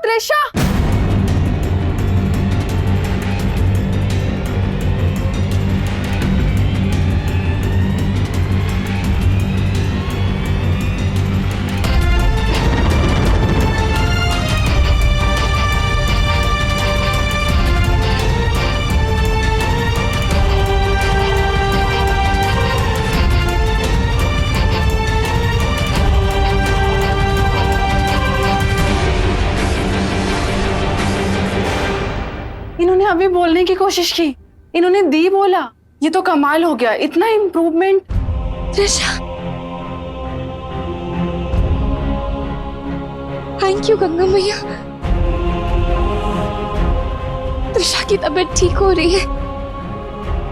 त्रिशा। इन्होंने अभी बोलने की कोशिश की, इन्होंने दी बोला। ये तो कमाल हो गया, इतना improvement. Trisha, thank you Ganga मैया। त्रिशा की तबीयत ठीक हो रही है,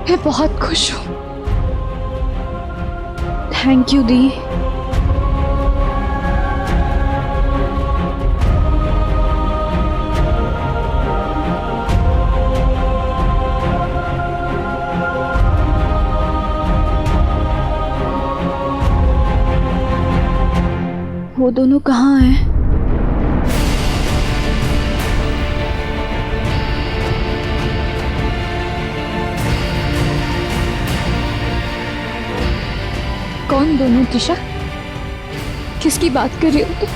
मैं बहुत खुश हूँ। थैंक यू दी। वो दोनों कहाँ हैं? कौन दोनों त्रिशा? किसकी बात कर रही हो तुम?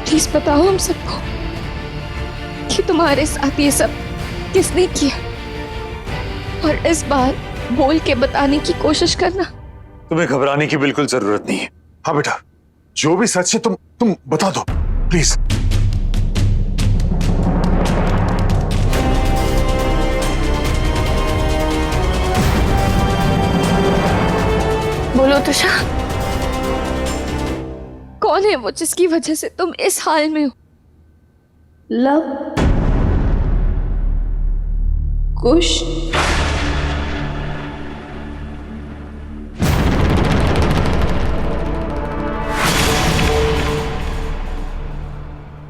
प्लीज बताओ हम सबको कि तुम्हारे साथ ये सब किसने किया, और इस बार बोल के बताने की कोशिश करना। तुम्हें घबराने की बिल्कुल जरूरत नहीं है। हाँ बेटा, जो भी सच है तुम बता दो प्लीज। बोलो त्रिशा, कौन है वो जिसकी वजह से तुम इस हाल में हो? लव कुश।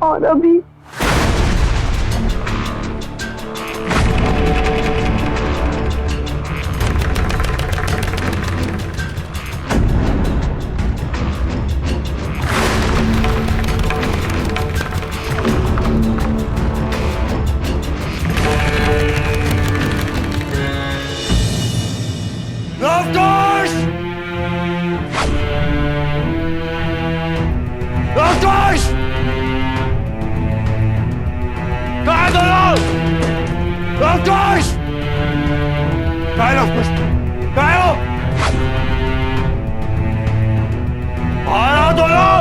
और अभी Loftus! Loftus! कहाँ है दोनों? Loftus! कहाँ है Loftus? कहाँ है वो? बाहर आओ दोनों!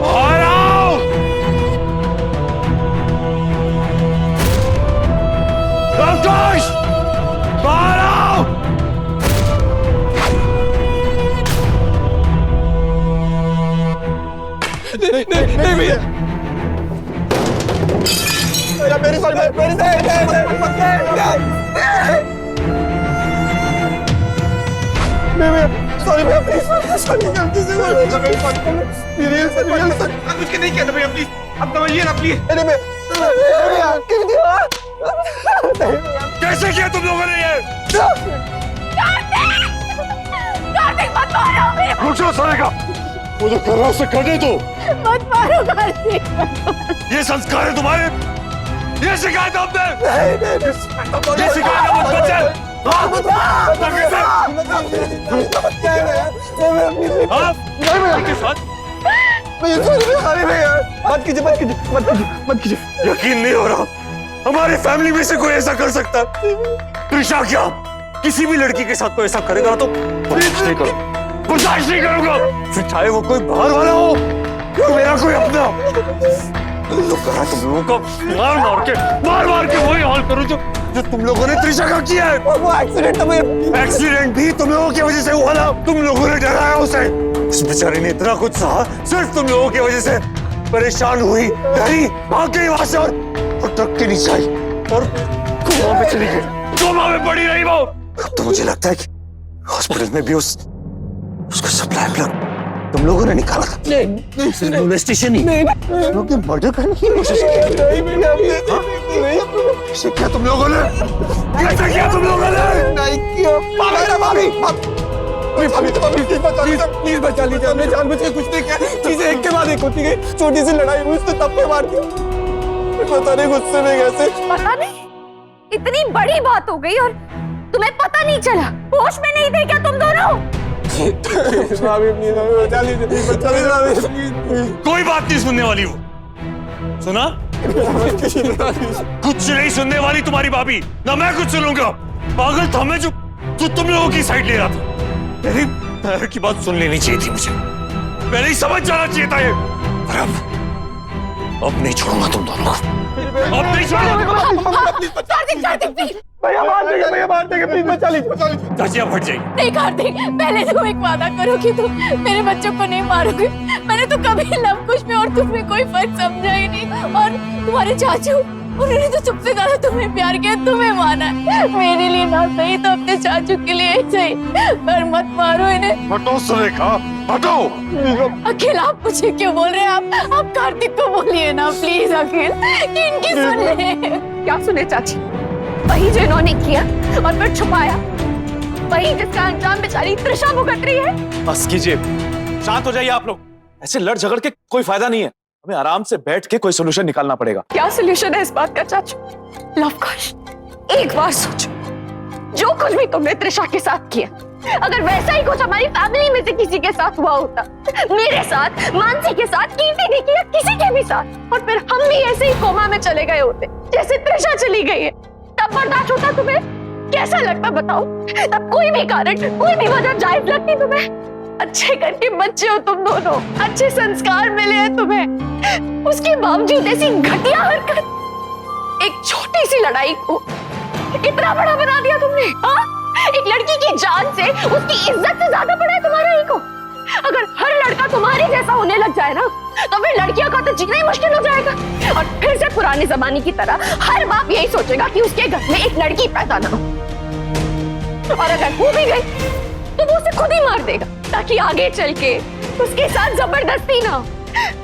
बाहर आओ! Loftus! बाहर आओ! नहीं भैया, मेरी सॉरी भैया, प्लीज सॉरी, गलती से हो गया, मेरी कुछ नहीं किया था भैया, प्लीज अब समझिए ना प्लीज। भैया कैसे किया तुम लोगों ने ये? कार्तिक मत मारो रुक जाओ सारे का, वो जो कर रहा है उसे करने दो। मत मारो कार्तिक। ये संस्कार है तुम्हारे? ये सिखाया था हमने? ये सिखाया था बचपन से? मत कीजिए, यकीन नहीं हो रहा हमारे फैमिली में से कोई ऐसा कर सकता। त्रिशा क्या किसी भी लड़की के साथ कोई ऐसा करेगा तो बर्दाश्त नहीं करो, बर्दाश्त नहीं करूंगा, फिर चाहे वो कोई बाहर वाला हो या मेरा कोई अपना। तो कहा तुम लोगों को मार मार के वही हाल करूं जो तुम लोगों ने त्रिशा का किया है। वो एक्सीडेंट भी तुम लोगों की वजह से हुआ ना, तुम लोगों ने डराया उसे। उस बेचारी ने इतना कुछ सहा सिर्फ तुम लोगों की वजह से। परेशान हुई, डरी, भाग गई वहां से और ट्रक के नीचे आई और कोमा में चली गई, कोमा में पड़ी रही वो। अब तो मुझे लगता है कि हॉस्पिटल में भी उसका सप्लाई प्लग तुम लोगों ने निकाला था। नहीं, इन्वेस्टिगेशन ही लोग मर्डर करने की कोशिश की। कैसे किया तुम लोगों ने? कैसे किया तुम लोगों ने? नहीं किया। भाभी प्लीज बचा लीजिए, हमने जानबूझ के कुछ नहीं किया, चीजें एक के बाद एक होती गई, छोटी सी लड़ाई हुई उसने तब पे मार दिया, पता नहीं गुस्से में कैसे। पता नहीं, इतनी बड़ी बात हो गई और तुम्हें पता नहीं चला, होश में नहीं थे क्या तुम दोनों? भाभी प्लीज हमें बचा लीजिए, प्लीज बचा लीजिए भाभी। कोई बात नहीं सुनने वाली वो, सुना? कुछ नहीं सुनने वाली तुम्हारी भाभी, ना मैं कुछ सुनूंगा। पागल था मैं जो तुम लोगों की साइड ले रहा था। मेरी पैर की बात सुन लेनी चाहिए थी मुझे, पहले ही समझ जाना चाहिए था ये। पर अब नहीं छोड़ूंगा तुम दोनों को, अब नहीं छोड़ूंगा। भैया मार देंगे, प्लीज बचा लीजिए। चाची आप हट जाइए। नहीं कार्तिक, पहले तुम एक वादा करो कि तुम मेरे बच्चों को नहीं मारोगे। मैंने तो कभी लव कुश में और तुम में कोई फर्क समझा ही नहीं। और तुम्हारे चाचू, उन्होंने तो सबसे ज्यादा तुम्हें प्यार किया, तुम्हें माना है। मेरे लिए ना सही तो अपने चाचू के लिए सही, पर मत मारो इन्हें। हटो सुरेखा, हटो। अखिल आप मुझे क्यों बोल रहे हैं? आप कार्तिक को बोलिए ना प्लीज अखिल, कि इनकी सुन ले। क्या सुने चाची? वही जो इन्होंने किया और फिर छुपाया, वही जिसका अंजाम बेचारी त्रिशा भुगत रही है। बस कीजिए, शांत हो जाइए आप लोग। ऐसे लड़ झगड़ के कोई फायदा नहीं है, हमें आराम से बैठ के कोई सोल्यूशन निकालना पड़ेगा। क्या सोल्यूशन है इस बात का चाचू? लव कुश, एक बार सोचो, जो कुछ भी तुमने त्रिशा के साथ किया, अगर वैसा ही कुछ हमारी फैमिली में से किसी के साथ हुआ होता, मेरे साथ, मानसी के साथ, कीर्ति ने किया, किसी के भी साथ, और फिर हम भी ऐसे ही कोमा में चले गए होते जैसे त्रिशा चली गई है, तब बर्दाश्त होता तुम्हें? कैसा लगता बताओ? तब कोई भी कारण, कोई भी वजह जायज लगती तुम्हें? अच्छे घर के बच्चे हो तुम दोनों, अच्छे संस्कार मिले हैं तुम्हें, उसके बावजूद ऐसी घटिया हरकत, एक छोटी सी लड़ाई को इतना बड़ा बना दिया तुमने। हाँ, एक लड़की की जान से, उसकी इज्जत से ज्यादा बड़ा है तुम्हारा ईगो। अगर हर लड़का तुम्हारे जैसा होने लग जाए ना, तो फिर लड़कियों का तो जीना ही मुश्किल हो जाएगा। और फिर से पुराने जमाने की तरह हर बाप यही सोचेगा कि उसके घर में एक लड़की पैदा ना हो, और अगर हो भी गई तो वो उसे खुद ही मार देगा, ताकि आगे चल के उसके साथ जबरदस्ती ना,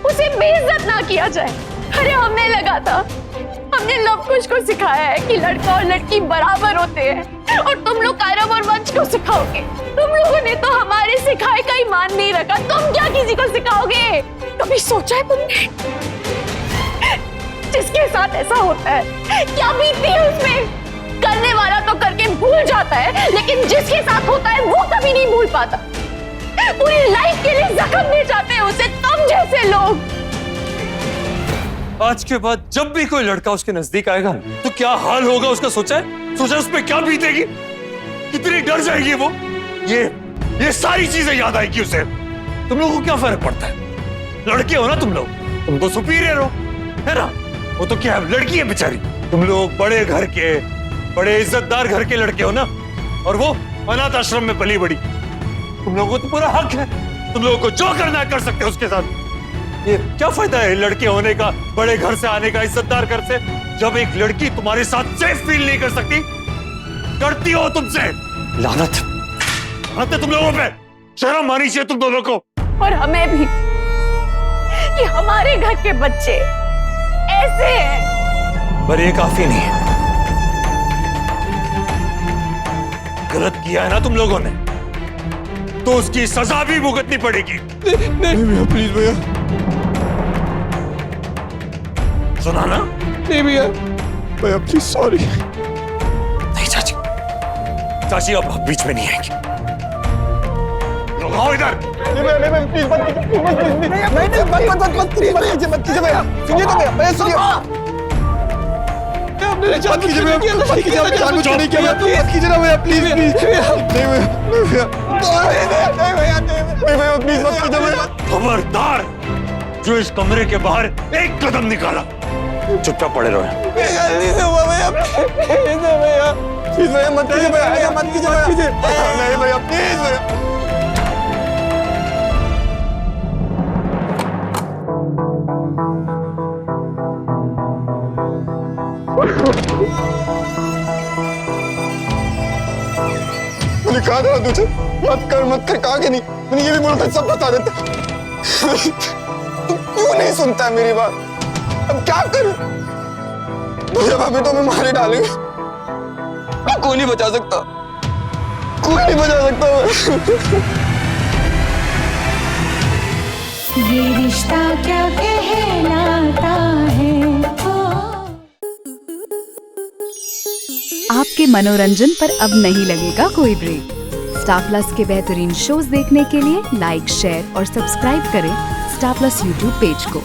उसे बेइज्जत ना किया जाए। अरे हमें लगा था, हमने लव कुश को सिखाया है कि लड़का और लड़की बराबर होते हैं, और तुम लोग कायरव और वंश को सिखाओगे। तुम लोगों ने तो हमारे सिखाए का ही मान नहीं रखा, तुम क्या किसी को सिखाओगे? कभी सोचा है तुमने जिसके साथ ऐसा होता है क्या बीतती है उसमें? करने वाला तो करके भूल जाता है, लेकिन जिसके साथ होता है वो कभी नहीं भूल पाता। पूरी लाइफ के लिए जख्म दे जाते हैं उसे तुम जैसे लोग। आज के बाद जब भी कोई लड़का उसके नजदीक आएगा तो क्या हाल होगा उसका सोचा है? सोचा उस पर क्या बीतेगी, कितनी डर जाएगी वो। ये सारी चीजें याद आएगी उसे। तुम लोगों को क्या फर्क पड़ता है? लड़के हो ना तुम लोग, तुम तो सुपीरियर हो, है ना? वो तो क्या है, लड़की है बेचारी। तुम लोग बड़े घर के, बड़े इज्जतदार घर के लड़के हो ना, और वो अनाथ आश्रम में पली बड़ी। तुम लोगों को तो पूरा हक है, तुम लोगों को जो करना है कर सकते हो उसके साथ। ये क्या फायदा है लड़के होने का, बड़े घर से आने का, इज्जतदार घर से, जब एक लड़की तुम्हारे साथ सेफ फील नहीं कर सकती? डरती हो तुमसे। लानत है तुम लोगों पे, शर्म आनी चाहिए तुम दोनों को। और हमें भी, कि हमारे घर के बच्चे ऐसे हैं। पर ये काफी नहीं है, गलत किया है ना तुम लोगों ने, तो उसकी सजा भी भुगतनी पड़ेगी। नहीं भैया, प्लीज भैया। सुना ना? नहीं भैया, भैया प्लीज, सॉरी। नहीं चाची, चाची अब बीच में नहीं आएंगे। आओ इधर। नहीं प्लीज मत कीजिए, मत कीजिए भैया। सुनिए तो भैया, सुनिए। आपने जानबूझ के नहीं किया, मत कीजिए, आपने जानबूझ के नहीं किया, मत कीजिए ना भैया, प्लीज प्लीज। नहीं भैया, नहीं भैया, प्लीज मत कीजिए भैया। खबरदार, जो इस कमरे के बाहर एक कदम निकाला, चुपचाप पड़े रहो। गलती से हुआ भैया, प्लीज भैया, मत कीजिए भैया, मत कीजिए भैया। नहीं भैया, प्लीज भैया। मैंने कहा था तुझे मत कर, कहा कि नहीं? मैंने ये भी बोला था, सब बता देता। तू क्यों नहीं सुनता है मेरी बात? अब क्या करूं? भैया भाभी तो हमें मारे डालेंगे, कोई नहीं बचा सकता, कोई नहीं बचा सकता। ये रिश्ता क्या कहलाता है। आपके मनोरंजन पर अब नहीं लगेगा कोई ब्रेक। स्टार प्लस के बेहतरीन शोज देखने के लिए लाइक, शेयर और सब्सक्राइब करें स्टार प्लस यूट्यूब पेज को।